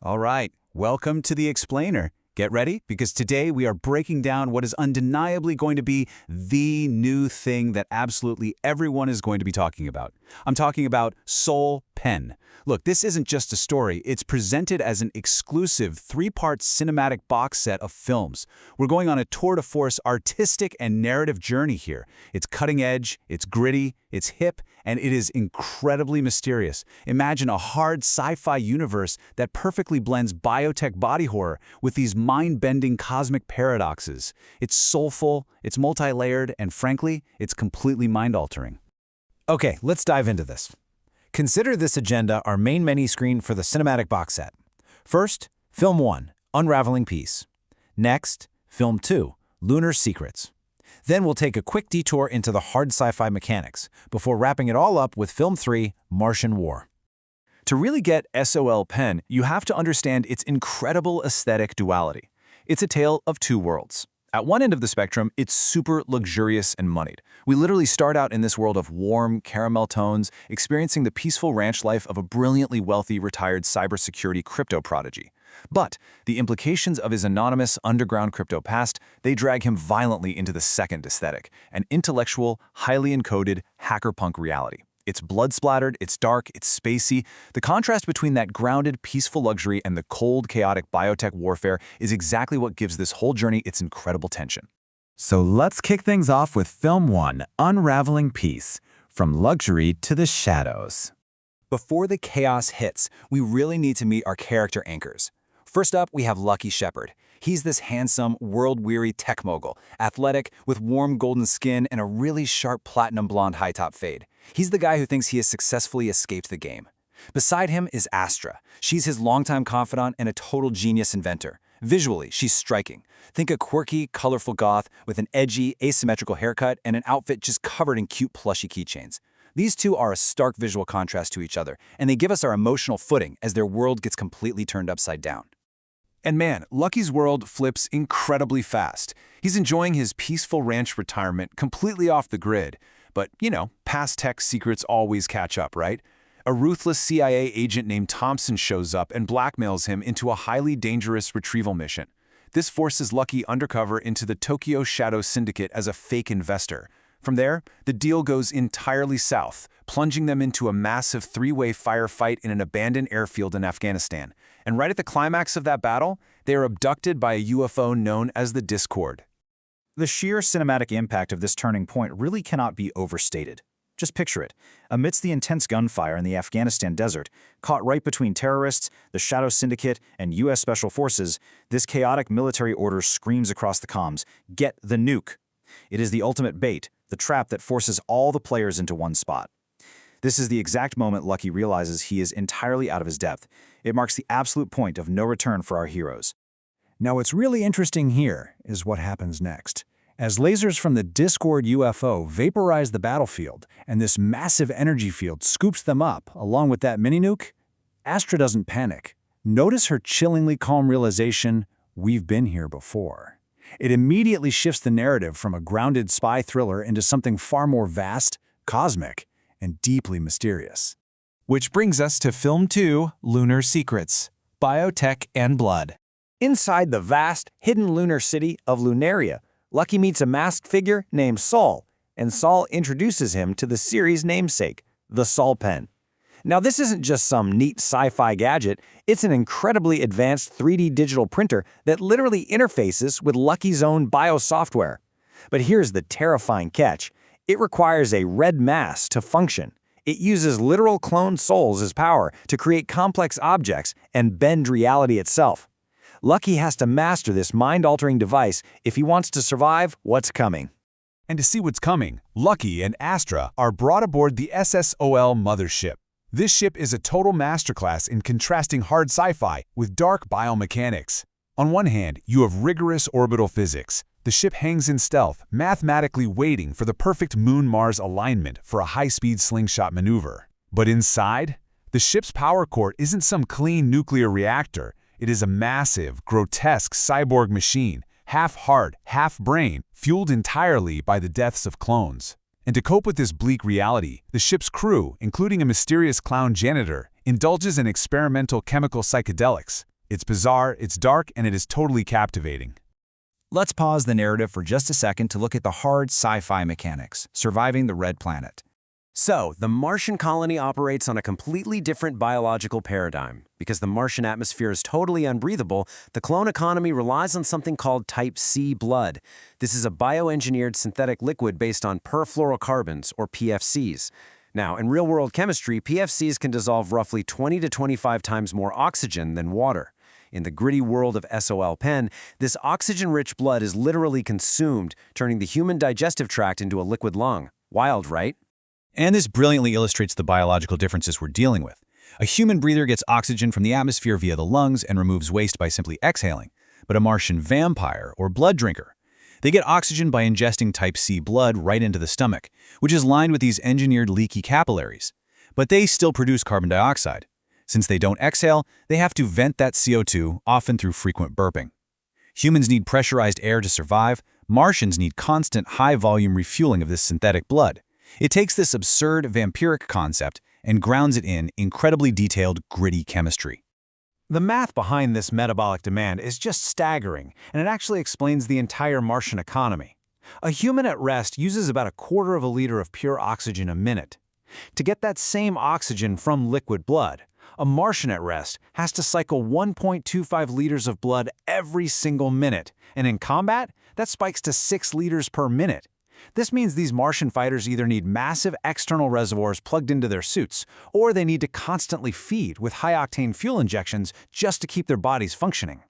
All right, welcome to the Explainer. Get ready, because today we are breaking down what is undeniably going to be the new thing that absolutely everyone is going to be talking about. I'm talking about SolPen. Look, this isn't just a story. It's presented as an exclusive three-part cinematic box set of films. We're going on a tour de force artistic and narrative journey here. It's cutting edge, it's gritty, it's hip, and it is incredibly mysterious. Imagine a hard sci-fi universe that perfectly blends biotech body horror with these mind-bending cosmic paradoxes. It's soulful, it's multi-layered, and frankly, it's completely mind-altering. Okay, let's dive into this. Consider this agenda our main menu screen for the cinematic box set. First, Film 1, Unraveling Peace. Next, Film 2, Lunar Secrets. Then we'll take a quick detour into the hard sci-fi mechanics, before wrapping it all up with Film 3, Martian War. To really get SolPen, you have to understand its incredible aesthetic duality. It's a tale of two worlds. At one end of the spectrum, it's super luxurious and moneyed. We literally start out in this world of warm, caramel tones, experiencing the peaceful ranch life of a brilliantly wealthy retired cybersecurity crypto prodigy. But the implications of his anonymous underground crypto past, they drag him violently into the second aesthetic, an intellectual, highly encoded, hacker-punk reality. It's blood-splattered, it's dark, it's spacey. The contrast between that grounded, peaceful luxury and the cold, chaotic biotech warfare is exactly what gives this whole journey its incredible tension. So let's kick things off with Film 1, Unraveling Peace, from luxury to the shadows. Before the chaos hits, we really need to meet our character anchors. First up, we have Lucky Shepherd. He's this handsome, world-weary tech mogul, athletic, with warm golden skin and a really sharp platinum blonde high-top fade. He's the guy who thinks he has successfully escaped the game. Beside him is Astra. She's his longtime confidant and a total genius inventor. Visually, she's striking. Think a quirky, colorful goth with an edgy, asymmetrical haircut and an outfit just covered in cute plushy keychains. These two are a stark visual contrast to each other, and they give us our emotional footing as their world gets completely turned upside down. And man, Lucky's world flips incredibly fast. He's enjoying his peaceful ranch retirement completely off the grid. But, past tech secrets always catch up, right? A ruthless CIA agent named Thompson shows up and blackmails him into a highly dangerous retrieval mission. This forces Lucky undercover into the Tokyo Shadow Syndicate as a fake investor. From there, the deal goes entirely south, plunging them into a massive three-way firefight in an abandoned airfield in Afghanistan. And right at the climax of that battle, they are abducted by a UFO known as the Discord. The sheer cinematic impact of this turning point really cannot be overstated. Just picture it. Amidst the intense gunfire in the Afghanistan desert, caught right between terrorists, the Shadow Syndicate, and U.S. Special Forces, this chaotic military order screams across the comms, "Get the nuke!" It is the ultimate bait, the trap that forces all the players into one spot. This is the exact moment Lucky realizes he is entirely out of his depth. It marks the absolute point of no return for our heroes. Now, what's really interesting here is what happens next. As lasers from the Discord UFO vaporize the battlefield, and this massive energy field scoops them up, along with that mini-nuke, Astra doesn't panic. Notice her chillingly calm realization, we've been here before. It immediately shifts the narrative from a grounded spy thriller into something far more vast, cosmic, and deeply mysterious. Which brings us to Film 2, Lunar Secrets, Biotech and Blood. Inside the vast, hidden lunar city of Lunaria, Lucky meets a masked figure named Sol, and Sol introduces him to the series' namesake, the SolPen. Now, this isn't just some neat sci-fi gadget, it's an incredibly advanced 3D digital printer that literally interfaces with Lucky's own biosoftware. But here's the terrifying catch. It requires a red mass to function. It uses literal cloned souls as power to create complex objects and bend reality itself. Lucky has to master this mind-altering device if he wants to survive what's coming. And to see what's coming, Lucky and Astra are brought aboard the SSOL mothership. This ship is a total masterclass in contrasting hard sci-fi with dark biomechanics. On one hand, you have rigorous orbital physics. The ship hangs in stealth, mathematically waiting for the perfect Moon-Mars alignment for a high-speed slingshot maneuver. But inside, the ship's power core isn't some clean nuclear reactor. It is a massive, grotesque cyborg machine, half heart, half brain, fueled entirely by the deaths of clones. And to cope with this bleak reality, the ship's crew, including a mysterious clown janitor, indulges in experimental chemical psychedelics. It's bizarre, it's dark, and it is totally captivating. Let's pause the narrative for just a second to look at the hard sci-fi mechanics, surviving the red planet. So, the Martian colony operates on a completely different biological paradigm. Because the Martian atmosphere is totally unbreathable, the clone economy relies on something called Type C blood. This is a bioengineered synthetic liquid based on perfluorocarbons, or PFCs. Now, in real-world chemistry, PFCs can dissolve roughly 20 to 25 times more oxygen than water. In the gritty world of SolPen, this oxygen-rich blood is literally consumed, turning the human digestive tract into a liquid lung. Wild, right? And this brilliantly illustrates the biological differences we're dealing with. A human breather gets oxygen from the atmosphere via the lungs and removes waste by simply exhaling. But a Martian vampire, or blood drinker, they get oxygen by ingesting Type C blood right into the stomach, which is lined with these engineered leaky capillaries. But they still produce carbon dioxide. Since they don't exhale, they have to vent that CO2, often through frequent burping. Humans need pressurized air to survive. Martians need constant high-volume refueling of this synthetic blood. It takes this absurd vampiric concept and grounds it in incredibly detailed, gritty chemistry. The math behind this metabolic demand is just staggering, and it actually explains the entire Martian economy. A human at rest uses about 1/4 of a liter of pure oxygen a minute. To get that same oxygen from liquid blood, a Martian at rest has to cycle 1.25 liters of blood every single minute, and in combat, that spikes to 6 liters per minute. This means these Martian fighters either need massive external reservoirs plugged into their suits, or they need to constantly feed with high-octane fuel injections just to keep their bodies functioning.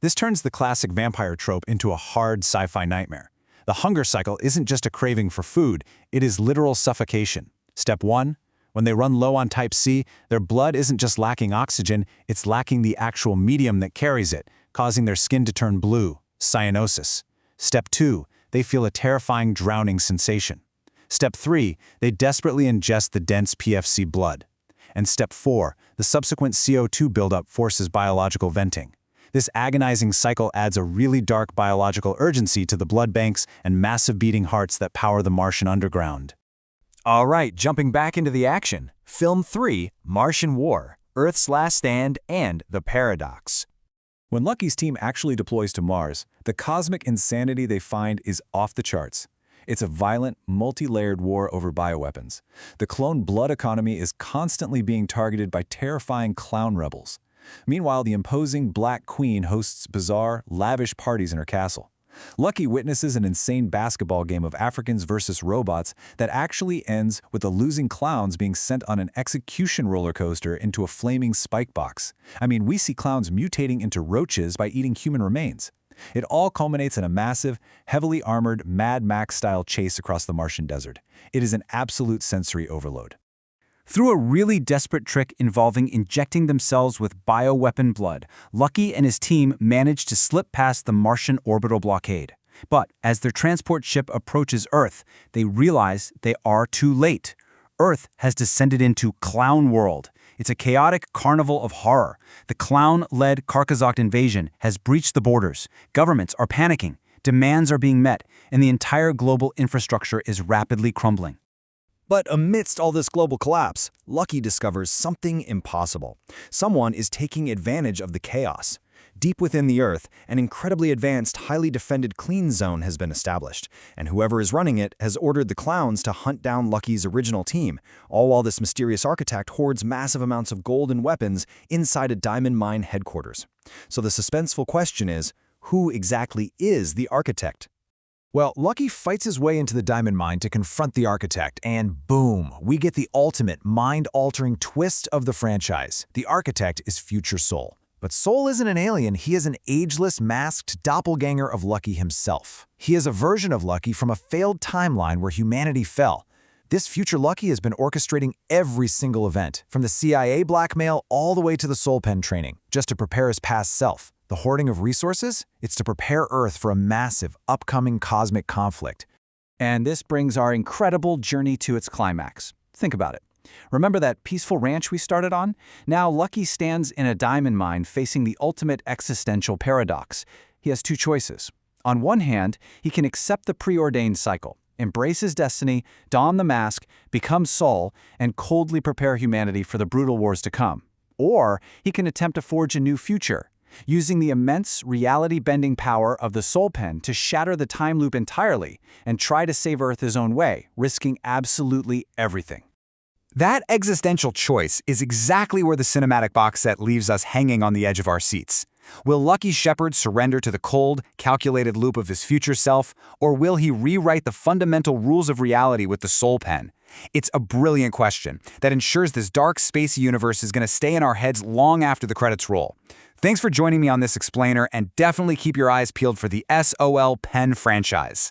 This turns the classic vampire trope into a hard sci-fi nightmare. The hunger cycle isn't just a craving for food, it is literal suffocation. Step 1. When they run low on Type C, their blood isn't just lacking oxygen, it's lacking the actual medium that carries it, causing their skin to turn blue, cyanosis. Step 2. They feel a terrifying drowning sensation. Step 3, they desperately ingest the dense PFC blood. And Step 4, the subsequent CO2 buildup forces biological venting. This agonizing cycle adds a really dark biological urgency to the blood banks and massive beating hearts that power the Martian underground. All right, jumping back into the action. Film 3, Martian War, Earth's Last Stand, and The Paradox. When Lucky's team actually deploys to Mars, the cosmic insanity they find is off the charts. It's a violent, multi-layered war over bioweapons. The clone blood economy is constantly being targeted by terrifying clown rebels. Meanwhile, the imposing Black Queen hosts bizarre, lavish parties in her castle. Lucky witnesses an insane basketball game of Africans versus robots that actually ends with the losing clowns being sent on an execution roller coaster into a flaming spike box. I mean, we see clowns mutating into roaches by eating human remains. It all culminates in a massive, heavily armored Mad Max-style chase across the Martian desert. It is an absolute sensory overload. Through a really desperate trick involving injecting themselves with bioweapon blood, Lucky and his team managed to slip past the Martian orbital blockade. But as their transport ship approaches Earth, they realize they are too late. Earth has descended into Clown World. It's a chaotic carnival of horror. The clown-led Carcassonne invasion has breached the borders. Governments are panicking, demands are being met, and the entire global infrastructure is rapidly crumbling. But amidst all this global collapse, Lucky discovers something impossible. Someone is taking advantage of the chaos. Deep within the Earth, an incredibly advanced, highly defended clean zone has been established, and whoever is running it has ordered the clowns to hunt down Lucky's original team, all while this mysterious architect hoards massive amounts of gold and weapons inside a diamond mine headquarters. So the suspenseful question is, who exactly is the architect? Well, Lucky fights his way into the diamond mine to confront the architect, and boom, we get the ultimate mind-altering twist of the franchise. The architect is future Soul. But Soul isn't an alien, he is an ageless, masked doppelganger of Lucky himself. He is a version of Lucky from a failed timeline where humanity fell. This future Lucky has been orchestrating every single event, from the CIA blackmail all the way to the SolPen training, just to prepare his past self. The hoarding of resources? It's to prepare Earth for a massive, upcoming cosmic conflict. And this brings our incredible journey to its climax. Think about it. Remember that peaceful ranch we started on? Now Lucky stands in a diamond mine facing the ultimate existential paradox. He has two choices. On one hand, he can accept the preordained cycle, embrace his destiny, don the mask, become Soul, and coldly prepare humanity for the brutal wars to come. Or he can attempt to forge a new future. using the immense reality-bending power of the SolPen to shatter the time loop entirely and try to save Earth his own way, risking absolutely everything. That existential choice is exactly where the cinematic box set leaves us hanging on the edge of our seats. Will Lucky Shepherd surrender to the cold, calculated loop of his future self, or will he rewrite the fundamental rules of reality with the SolPen? It's a brilliant question that ensures this dark, spacey universe is going to stay in our heads long after the credits roll. Thanks for joining me on this explainer, and definitely keep your eyes peeled for the SolPen franchise.